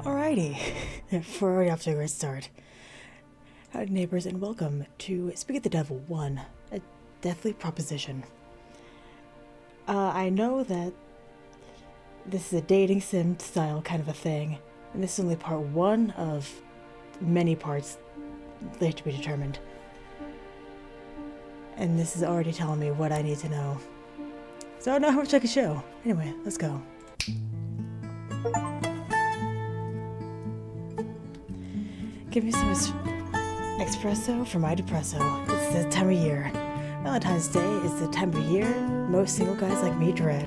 Alrighty, we're already off to a great start. Howdy Neighbors, and welcome to Speak of the Devil 1, a deathly proposition. I know that this is a dating sim style kind of a thing, and this is only part 1 of many parts later to be determined. And this is already telling me what I need to know. So I know how much I can show. Anyway, let's go. Give me some espresso for my depresso. It's the time of year. Valentine's Day is the time of year most single guys like me dread.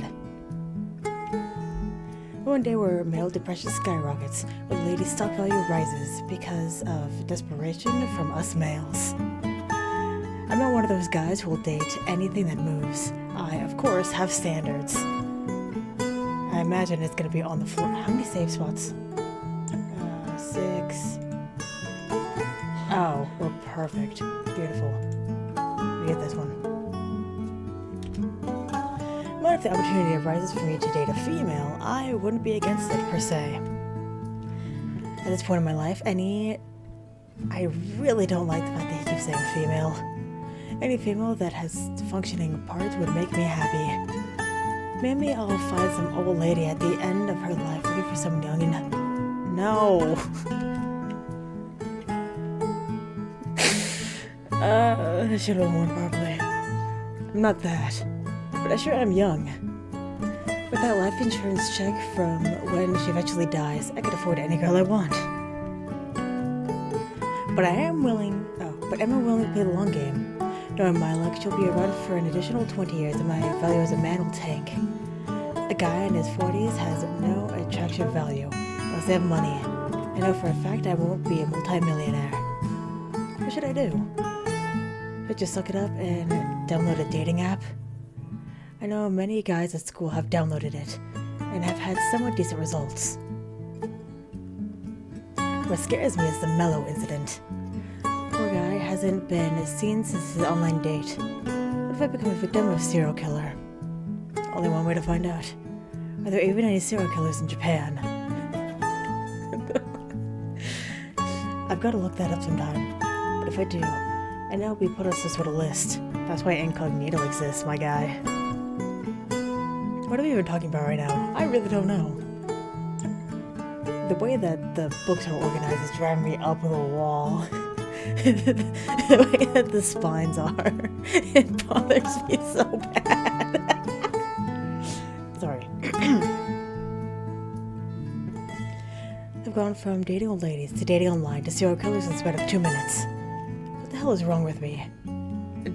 One day where male depression skyrockets, where ladies' stock value rises because of desperation from us males. I'm not one of those guys who will date anything that moves. I, of course, have standards. I imagine it's gonna be on the floor. How many save spots? 6. Oh, we're perfect. Beautiful. We get this one. But if the opportunity arises for me to date a female, I wouldn't be against it per se. At this point in my life, I really don't like the fact that he keeps saying female. Any female that has functioning parts would make me happy. Maybe I'll find some old lady at the end of her life looking for someone young and... No! I should have worn properly. I'm not that, but I sure am young. With that life insurance check from when she eventually dies, I could afford any girl I want. But am I willing to play the long game? Knowing my luck, she'll be around for an additional 20 years and my value as a man will tank. A guy in his 40s has no attraction value, unless they have money. I know for a fact I won't be a multi-millionaire. What should I do? Should I just suck it up and download a dating app? I know many guys at school have downloaded it, and have had somewhat decent results. What scares me is the Mellow incident. Poor guy hasn't been seen since his online date. What if I become a victim of a serial killer? Only one way to find out. Are there even any serial killers in Japan? I've got to look that up sometime. But if I do, I know it'll be put on some sort of list. That's why incognito exists, my guy. What are we even talking about right now? I really don't know. The way that the books are organized is driving me up the wall. The way that the spines are, it bothers me so bad. Sorry. I've gone from dating old ladies to dating online to serial killers in the span of 2 minutes. What the hell is wrong with me?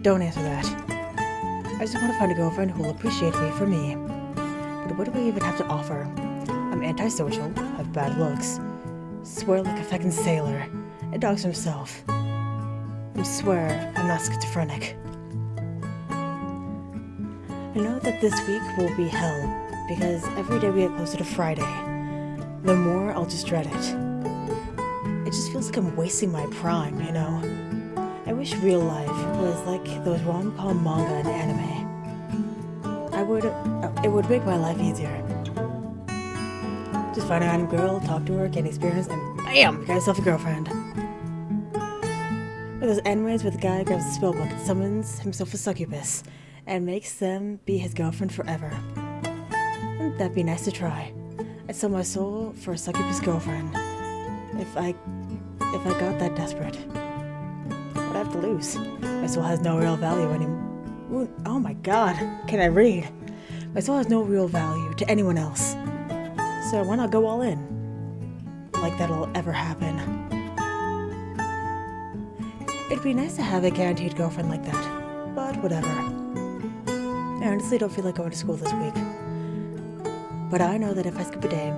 Don't answer that. I just want to find a girlfriend who will appreciate me for me. But what do we even have to offer? I'm antisocial, have bad looks, swear like a fucking sailor, and dogs himself. I swear I'm not schizophrenic. I know that this week will be hell, because every day we get closer to Friday, the more I'll just dread it. It just feels like I'm wasting my prime, you know? I wish real life was like those rom-com manga and anime. It would make my life easier. Just find a random girl, talk to her, get experience, and BAM! You got yourself a girlfriend. Or those animes where the guy grabs a spellbook and summons himself a succubus, and makes them be his girlfriend forever. Wouldn't that be nice to try? I'd sell my soul for a succubus girlfriend. If I got that desperate. What I have to lose? My soul has no real value anymore. Oh my god, can I read? My soul has no real value to anyone else. So why not go all in? Like that'll ever happen. It'd be nice to have a guaranteed girlfriend like that, but whatever. I honestly don't feel like going to school this week. But I know that if I skip a day,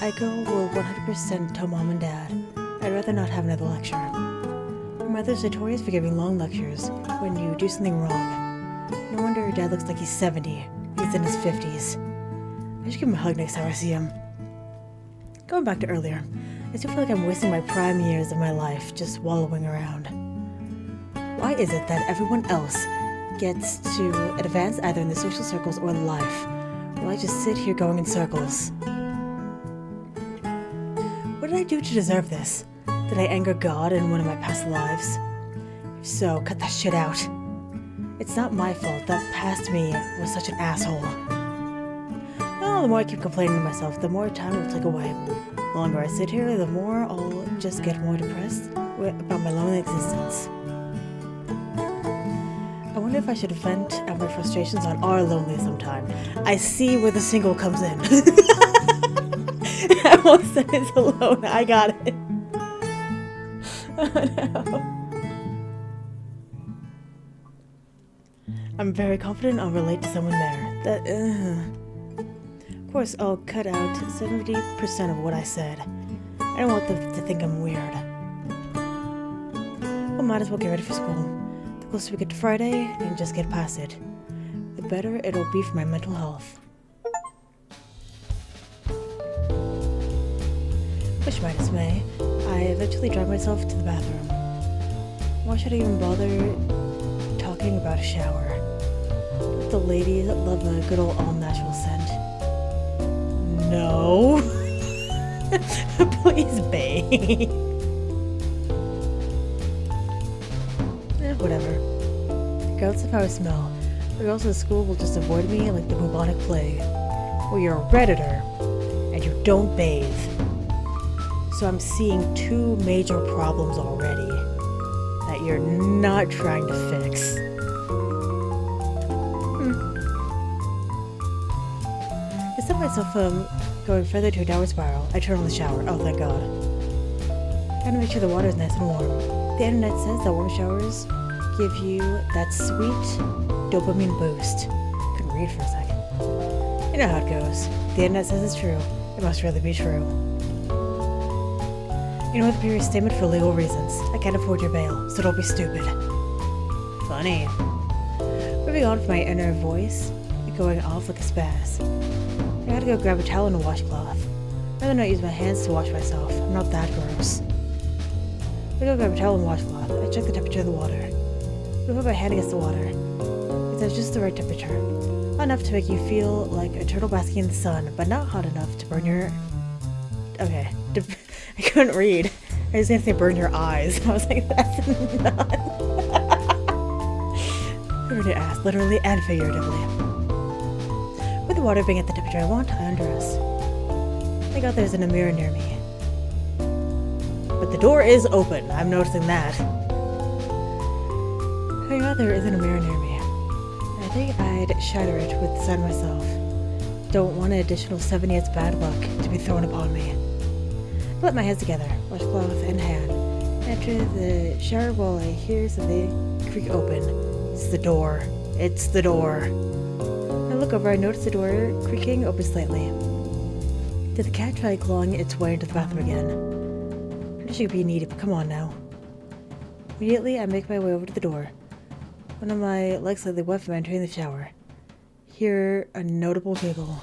I will 100% tell mom and dad I'd rather not have another lecture. My mother's notorious for giving long lectures when you do something wrong. No wonder your dad looks like he's 70. He's in his 50s. I should give him a hug next time I see him. Going back to earlier, I still feel like I'm wasting my prime years of my life just wallowing around. Why is it that everyone else gets to advance either in the social circles or life, while I just sit here going in circles? did I do to deserve this? Did I anger God in one of my past lives? If so, cut that shit out. It's not my fault that past me was such an asshole. Oh, the more I keep complaining to myself, the more time it will take away. The longer I sit here, the more I'll just get more depressed about my lonely existence. I wonder if I should vent out my frustrations on our lonely sometime. I see where the single comes in. I won't say it's alone. I got it. Oh no. I'm very confident I'll relate to someone there. Of course, I'll cut out 70% of what I said. I don't want them to think I'm weird. Well, might as well get ready for school. The closer we get to Friday and just get past it, the better it'll be for my mental health. Much my dismay, I eventually dragged myself to the bathroom. Why should I even bother talking about a shower? Don't the ladies love a good old all-natural scent? No. Please, babe. Whatever. Regardless of how I smell, the girls at school will just avoid me like the bubonic plague. Well, you're a redditor, and you don't bathe. So I'm seeing two major problems already that you're not trying to fix. I set myself going further to a downward spiral. I turn on the shower. Oh, thank God. Gotta make sure the water is nice and warm. The internet says that warm showers give you that sweet dopamine boost. Couldn't read for a second. You know how it goes. The internet says it's true. It must really be true. You know what, the previous statement for legal reasons. I can't afford your bail, so don't be stupid. Funny. Moving on from my inner voice, going off like a spaz. I gotta go grab a towel and a washcloth. I'd rather not use my hands to wash myself. I'm not that gross. I go grab a towel and washcloth. I check the temperature of the water. I put my hand against the water. It's at just the right temperature. Hot enough to make you feel like a turtle basking in the sun, but not hot enough to burn your... Okay. I couldn't read. I was gonna say burn your eyes. I was like, that's not... Burn your ass, literally and figuratively. With the water being at the temperature I want, I undress. Thank God there's a mirror near me. But the door is open. I'm noticing that. Thank God there isn't a mirror near me. I think I'd shatter it with the sun myself. Don't want an additional 7 years bad luck to be thrown upon me. I put my hands together, washcloth in hand. Enter the shower while I hear something creak open. It's the door. It's the door. I look over, I notice the door creaking open slightly. Did the cat try clawing its way into the bathroom again? Pretty sure it'd be needy, but come on now. Immediately, I make my way over to the door. One of my legs slightly wet from entering the shower. Hear a notable giggle.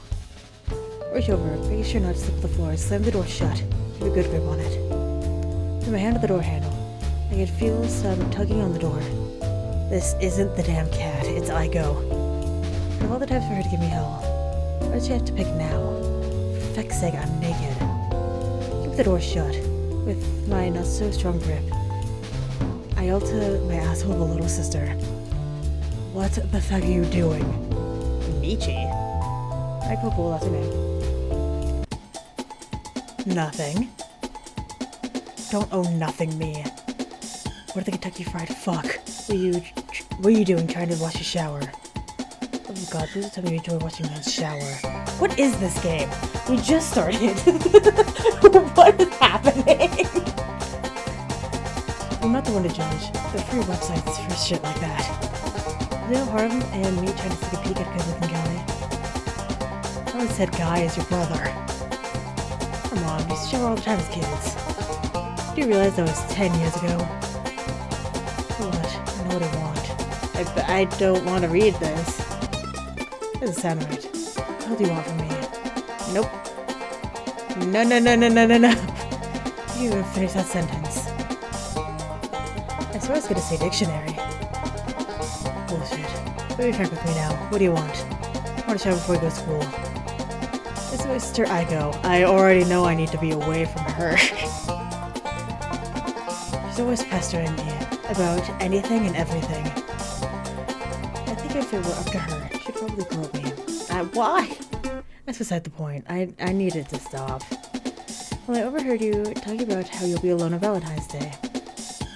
Reach over, making sure not to slip to the floor, slam the door shut. Keep a good grip on it. Put my hand on the door handle. I can feel some tugging on the door. This isn't the damn cat, it's Igo. Of all the times for her to give me hell, why did she have to pick now? For feck's sake, I'm naked. Keep the door shut. With my not-so-strong grip, I yell to my asshole little sister. What the fuck are you doing? Michi? Cool, that's her name. Nothing. Don't owe nothing me. What the Kentucky Fried Fuck? What are you doing trying to wash a shower? Oh God, please tell me you enjoy watching men's shower. What is this game? We just started. What is happening? I'm not the one to judge. There are free websites for shit like that. There's no harm in me trying to take a peek at a good-looking guy. I always said guy is your brother. Come on, we used to shower all the time as kids. Do you realize that was 10 years ago? What? I know what I want. I don't want to read this. Doesn't sound right. What do you want from me? Nope. No. You didn't even finish that sentence. I swear I was gonna say dictionary. Bullshit. But be frank with me now. What do you want? I want to shower before we go to school. This So Sister Aiko, I already know I need to be away from her. She's always pestering me about anything and everything. I think if it were up to her, she'd probably grow me. Why? That's beside the point. I needed to stop. Well, I overheard you talking about how you'll be alone on Valentine's Day.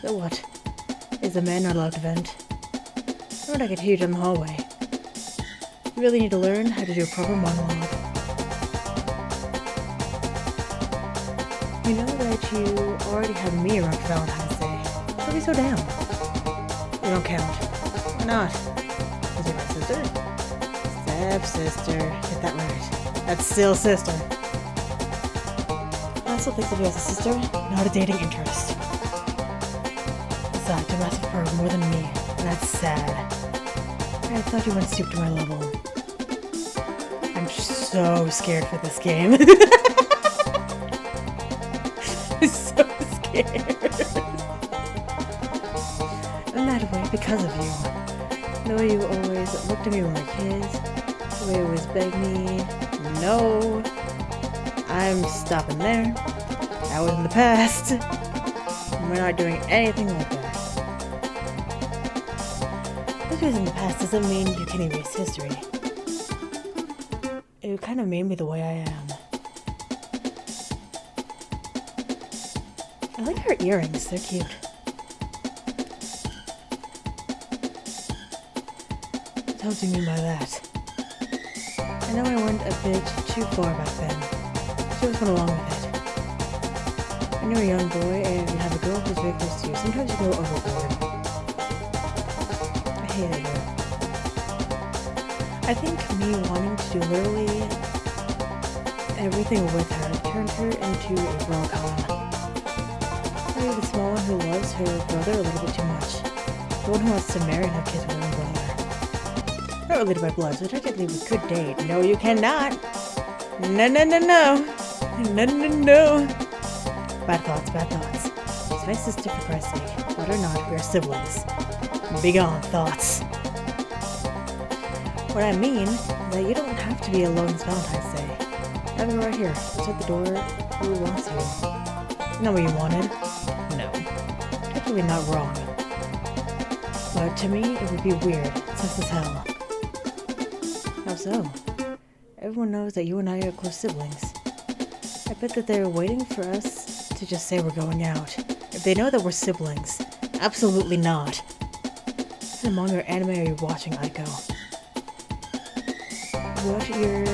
So what? Is a man not allowed to vent? Or would I could hear you down the hallway? You really need to learn how to do a proper monologue. You know that you already had me around for Valentine's Day. Don't be so down. You don't count. Why not? Because you're my sister? Step-sister. Get that right. That's still sister. I also think of you as a sister, not a dating interest. Besides, you're massive for more than me, and that's sad. I thought you wouldn't stoop to my level. I'm so scared for this game. I'm so scared. I'm that way because of you. The way you always looked at me when we were kids. The way you always begged me. No. I'm stopping there. That was in the past. We're not doing anything like that. Just because in the past doesn't mean you can erase history. It kind of made me the way I am. I like her earrings, they're cute. What else do you mean by that? I know I went a bit too far back then. She always went along with it. When you're a young boy and you have a girl who's very close to you, sometimes you go overboard. I hate it. I think me wanting to do literally everything with her turned her into a rom-com. Maybe the small one who loves her brother a little bit too much. The one who wants to marry and have kids with her own brother. Not related by blood, so technically we could date. No, you cannot! No, no, no, no! No, no, no! Bad thoughts, bad thoughts. She's my sister for Christ's sake. But or not, we are siblings. Begone, thoughts. What I mean is that you don't have to be alone this Valentine's Day. Have me right here. It's at the door. Who wants you? Isn't that what you wanted? No. Definitely not wrong. But to me, it would be weird. Sus as hell. How so? Everyone knows that you and I are close siblings. I bet that they're waiting for us to just say we're going out. If they know that we're siblings. Absolutely not. What manga or anime are you watching, Aiko? What you're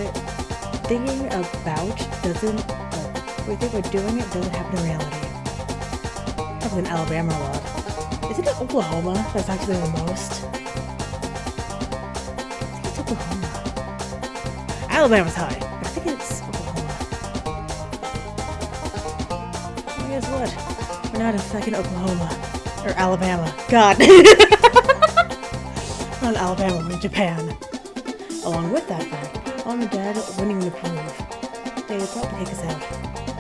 thinking about doesn't... what you think about doing it doesn't happen in reality. It happens in Alabama a lot. Is it in Oklahoma that's actually the most? I think it's Oklahoma. Alabama's high, but I think it's Oklahoma. Well, guess what? We're not in fucking Oklahoma. Or Alabama. God. We're not in Alabama, we're in Japan. Along with that fact, Mom and Dad wouldn't even approve. They'd probably kick us out.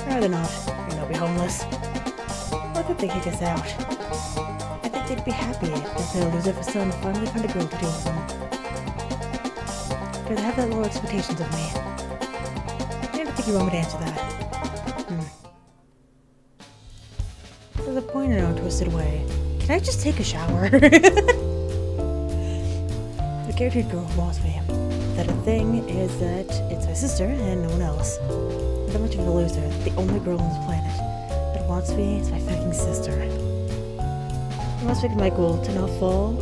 Or rather not, you know, be homeless. Why could they kick us out? I think they'd be happy that their loser son finally found a girl to deal with them. But they have that low expectations of me. I don't think you want me to answer that. There's a point in our twisted way. Can I just take a shower? The guaranteed girl who wants me. That a thing is that it's my sister and no one else. I'm that much of a loser. The only girl on this planet that wants me is my fucking sister. I must make my goal to not fall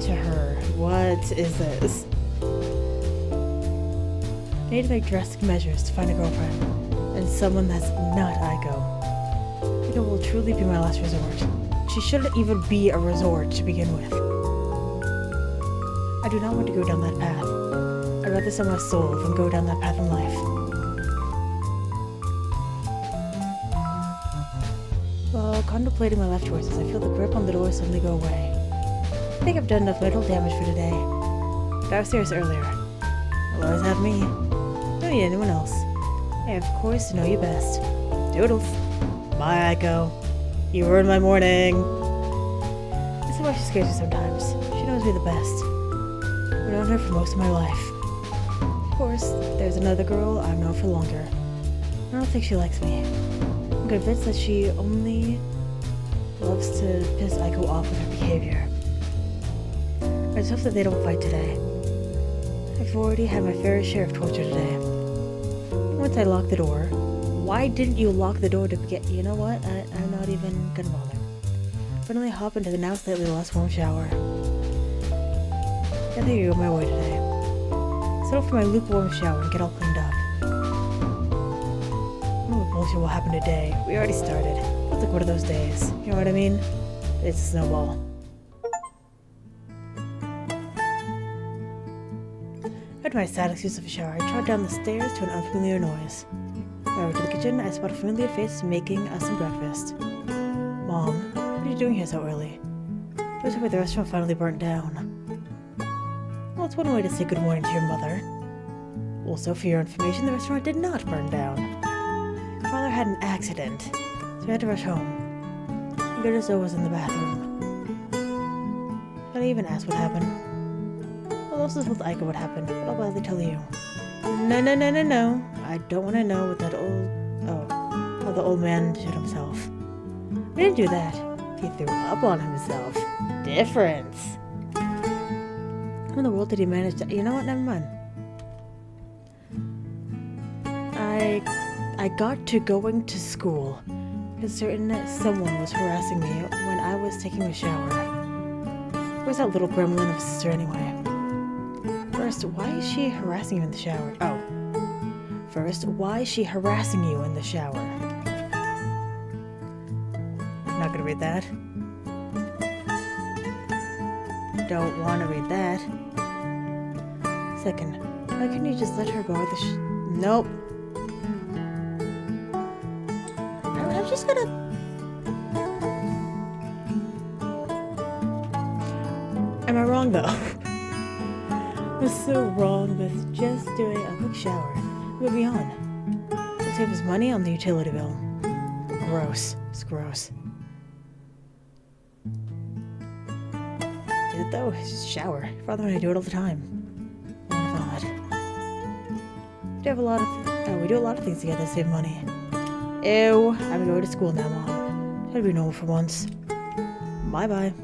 to her. What is this? I need to make drastic measures to find a girlfriend and someone that's not Aiko. Aiko will truly be my last resort. She shouldn't even be a resort to begin with. I do not want to go down that path. I'd rather sell my soul than go down that path in life. While contemplating my life choices, I feel the grip on the door suddenly go away. I think I've done enough mental damage for today. But I was serious earlier. You'll always have me. Don't need anyone else. I, of course, know you best. Doodles. Bye, Aiko. You ruined my morning. This is why she scares me sometimes. She knows me the best. I've known her for most of my life. Of course, if there's another girl, I'm known for longer. I don't think she likes me. I'm convinced that she only loves to piss Aiko off with her behavior. I just hope that they don't fight today. I've already had my fair share of torture today. Once I locked the door. Why didn't you lock the door to begin? You know what? I'm not even gonna bother. Finally hop into the now slightly less warm shower. I think you're on my way today. Settle for my lukewarm shower and get all cleaned up. I don't know what bullshit will happen today. We already started. It's like one of those days. You know what I mean? It's a snowball. After my sad excuse of a shower, I trod down the stairs to an unfamiliar noise. Over to the kitchen, I spot a familiar face making us some breakfast. Mom, what are you doing here so early? It was the way the restaurant finally burnt down. Well, it's one way to say good morning to your mother. Also, for your information, the restaurant did not burn down. Your father had an accident, so he had to rush home. He got his was in the bathroom. Should I even ask what happened? Well, also told Aiko what happened, but I'll gladly tell you. No. I don't want to know what that how the old man shit himself. He didn't do that. He threw up on himself. Difference. How in the world did he manage to... You know what? Never mind. I got to going to school because someone was harassing me when I was taking a shower. Where's that little gremlin of a sister anyway? First, why is she harassing you in the shower? First, why is she harassing you in the shower? I'm not gonna read that. Don't want to read that. Second, why couldn't you just let her go with Nope. I'm just gonna... Am I wrong though? I'm so wrong with just doing a quick shower. Moving on. It'll save us money on the utility bill. Gross. It's gross. Is it though? It's just a shower. Father and I do it all the time. Oh my god. We do have a lot of we do a lot of things together to save money. Ew. I'm going to school now, Mom. Try to be normal for once. Bye-bye.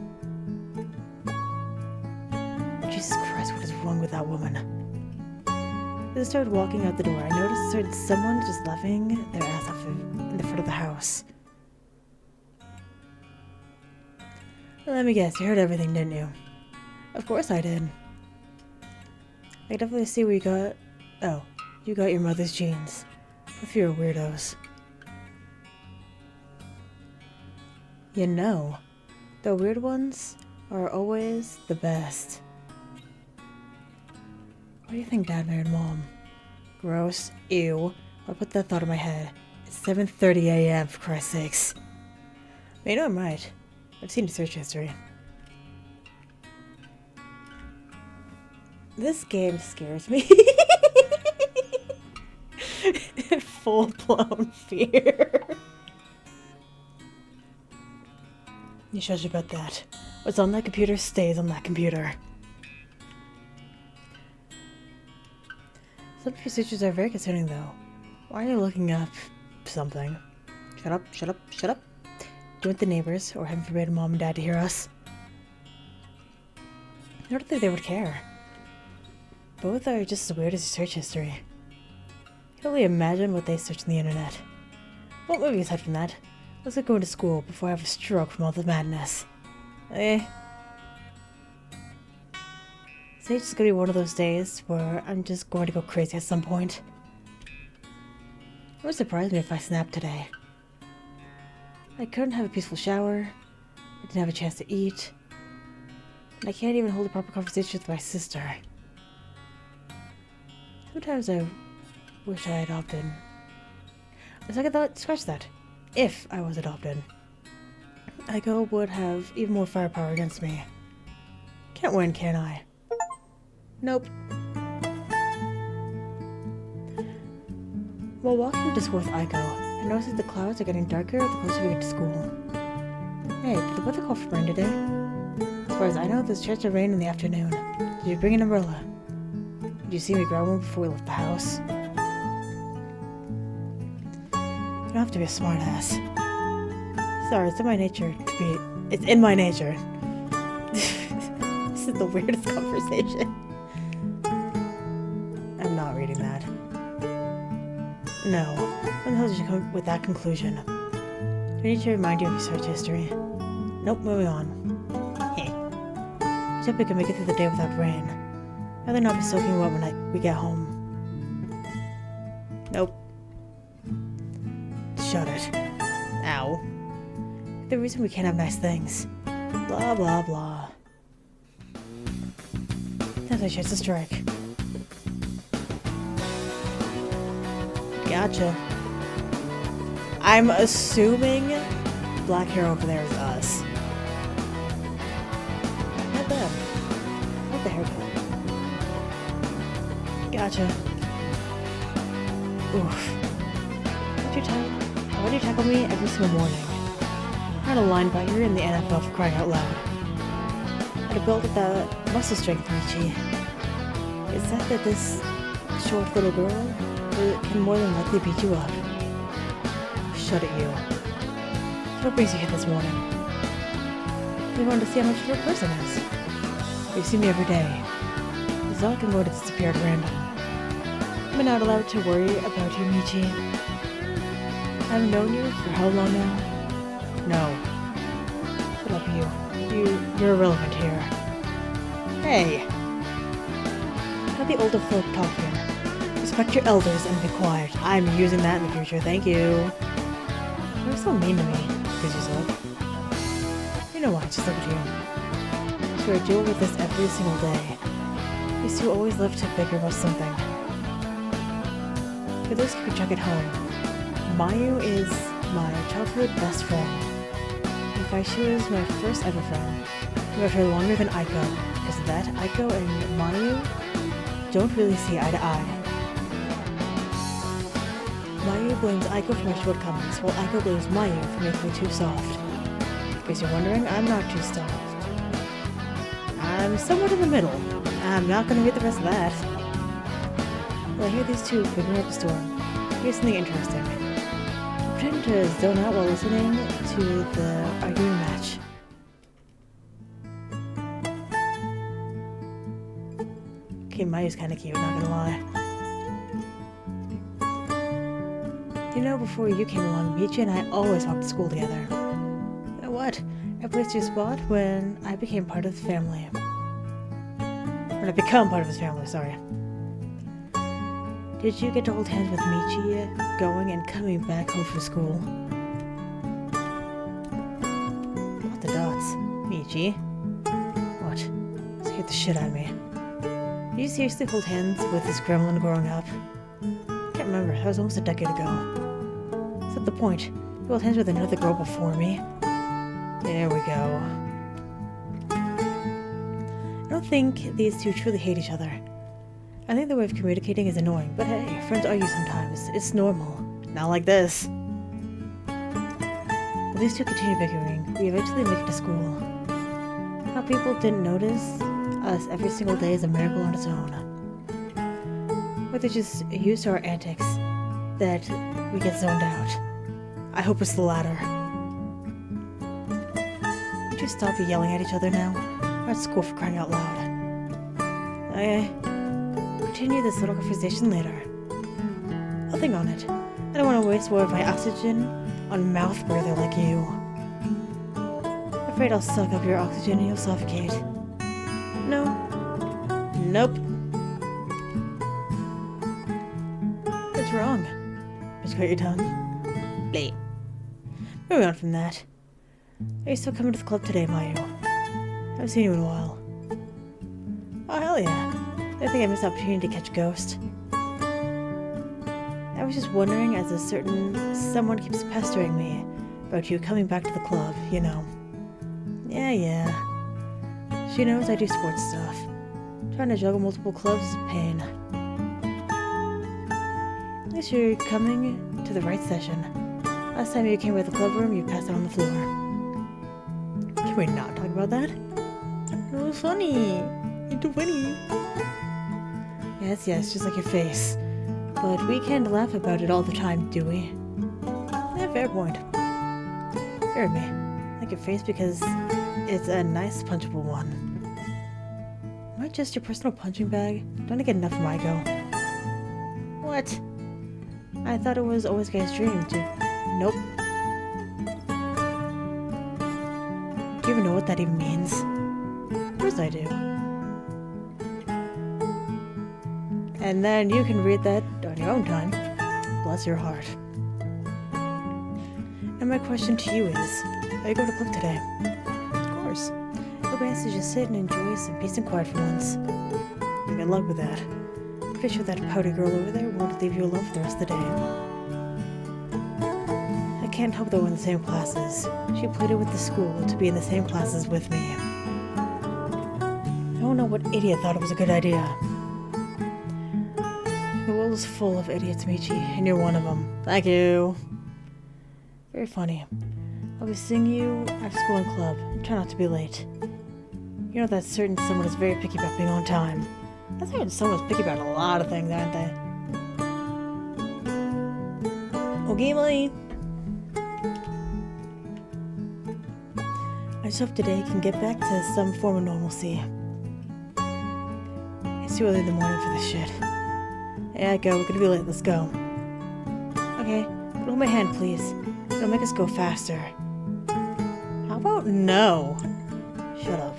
Jesus Christ, what is wrong with that woman? As I started walking out the door, I noticed someone just laughing their ass off in the front of the house. Let me guess, you heard everything, didn't you? Of course I did. I can definitely see where you got... Oh, you got your mother's genes. A few weirdos. You know, the weird ones are always the best. Why do you think Dad married Mom? Gross. Ew. I put that thought in my head. It's 7:30 a.m. for Christ's sakes. But you know I'm right. I've seen the search history. This game scares me. Full-blown fear. You shush about that. What's on that computer stays on that computer. Some procedures are very concerning, though. Why are you looking up something? Shut up, shut up, shut up. Do you want the neighbors, or heaven forbid Mom and Dad to hear us? I don't think they would care. Both are just as weird as your search history. I can only imagine what they search on the internet. What movie aside from that? Let's get going to school before I have a stroke from all the madness. Today's just gonna be one of those days where I'm just going to go crazy at some point. It would surprise me if I snapped today. I couldn't have a peaceful shower, I didn't have a chance to eat, and I can't even hold a proper conversation with my sister. Sometimes I wish I had opted. A second thought, scratch that. If I was adopted, Aiko would have even more firepower against me. Can't win, can I? Nope. While walking to school with Aiko, I noticed that the clouds are getting darker the closer we get to school. Hey, did the weather call for rain today? As far as I know, there's a chance of rain in the afternoon. Did you bring an umbrella? Did you see me grab one before we left the house? You don't have to be a smartass. Sorry, it's in my nature to be... It's in my nature. This is the weirdest conversation. I'm not reading that. No. When the hell did you come with that conclusion? Do I need to remind you of your search history? Nope, moving on. I hope we can make it through the day without rain. I'd rather not be soaking wet when we get home. Nope. Shut it. Ow. The reason we can't have nice things. Blah, blah, blah. That's a chance to strike. Gotcha. I'm assuming black hair over there is us. Not bad. I like the haircut. Gotcha. Oof. Why do you tackle me every single morning? I'm not a linebacker in the NFL for crying out loud. I could build up that muscle strength, Michi. Is that this short little girl can more than likely beat you up? Shut it, you. What brings you here this morning? We wanted to see how much of a person is. You see me every day. It's not like I'm going to disappear at random. I'm not allowed to worry about you, Michi. I've known you for how long now? No. Shut up, you. You're irrelevant here. Hey! Let the older folk talk here. Respect your elders and be quiet. I'm using that in the future, thank you. You're so mean to me, because you suck. You know why, just look at you. So I deal with this every single day. These two always love to bicker about something. For those who can check at home, Mayu is my childhood best friend. In fact, she was my first ever friend. We met her longer than Aiko, because that Aiko and Mayu don't really see eye to eye. Mayu blames Aiko for my shortcomings, while Aiko blames Mayu for making me too soft. In case you're wondering, I'm not too soft. I'm somewhat in the middle. I'm not gonna read the rest of that. Well, I hear these two figuring up a storm. Here's something interesting. I'm trying to zone out while listening to the arguing match. Okay, Mayu's kinda cute, not gonna lie. You know, before you came along, Michi and I always walked to school together. You know what? I placed your spot when I became part of the family. When I become part of his family, sorry. Did you get to hold hands with Michi going and coming back home from school? What the dots? Michi? What? Scared the shit out of me. Did you seriously hold hands with this gremlin growing up? I can't remember, that was almost a decade ago. Is that the point? You held hands with another girl before me? There we go. I don't think these two truly hate each other. I think their way of communicating is annoying, but hey, friends argue sometimes. It's normal. Not like this. But these two continue bickering. We eventually make it to school. How people didn't notice us every single day is a miracle on its own. Or they're just used to our antics that we get zoned out. I hope it's the latter. Would you stop yelling at each other now? We're at school for crying out loud. Okay. Continue this little conversation later. I'll think on it. I don't want to waste more of my oxygen on a mouth breather like you. I'm afraid I'll suck up your oxygen and you'll suffocate. No. Nope. What's wrong? Just cut your tongue. Bleh. Moving on from that. Are you still coming to the club today, Mayu? I haven't seen you in a while. Oh, hell yeah. I think I missed the opportunity to catch a ghost. I was just wondering, as someone keeps pestering me about you coming back to the club, you know. Yeah. She knows I do sports stuff. Trying to juggle multiple clubs is a pain. At least you're coming to the right session. Last time you came by the club room, you passed out on the floor. Can we not talk about that? It was funny. It's too funny. Yes, just like your face. But we can't laugh about it all the time, do we? Yeah, fair point. Hear me. Like your face because it's a nice punchable one. Am I just your personal punching bag? Don't I get enough of my go? What? I thought it was always a guy's dream to... Nope. Do you even know what that even means? Of course I do. And then you can read that on your own time. Bless your heart. And my question to you is, are you going to club today? Of course. It'll be nice to just sit and enjoy some peace and quiet for once. Good luck with that. Pretty sure that pouty girl over there won't leave you alone for the rest of the day. I can't help that we're in the same classes. She pleaded with the school to be in the same classes with me. I don't know what idiot thought it was a good idea. The world is full of idiots, Michi, and you're one of them. Thank you. Very funny. I'll be seeing you after school and club, and try not to be late. You know that certain someone is very picky about being on time. I've heard someone's picky about a lot of things, aren't they? Okay, Molly. I just hope today can get back to some form of normalcy. It's too early in the morning for this shit. Yeah, go. We're gonna be late. Let's go. Okay, but hold my hand, please. It'll make us go faster. How about no? Shut up.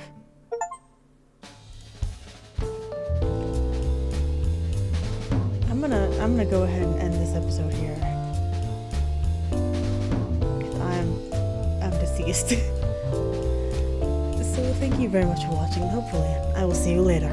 I'm gonna go ahead and end this episode here. I'm deceased. So thank you very much for watching, and hopefully I will see you later.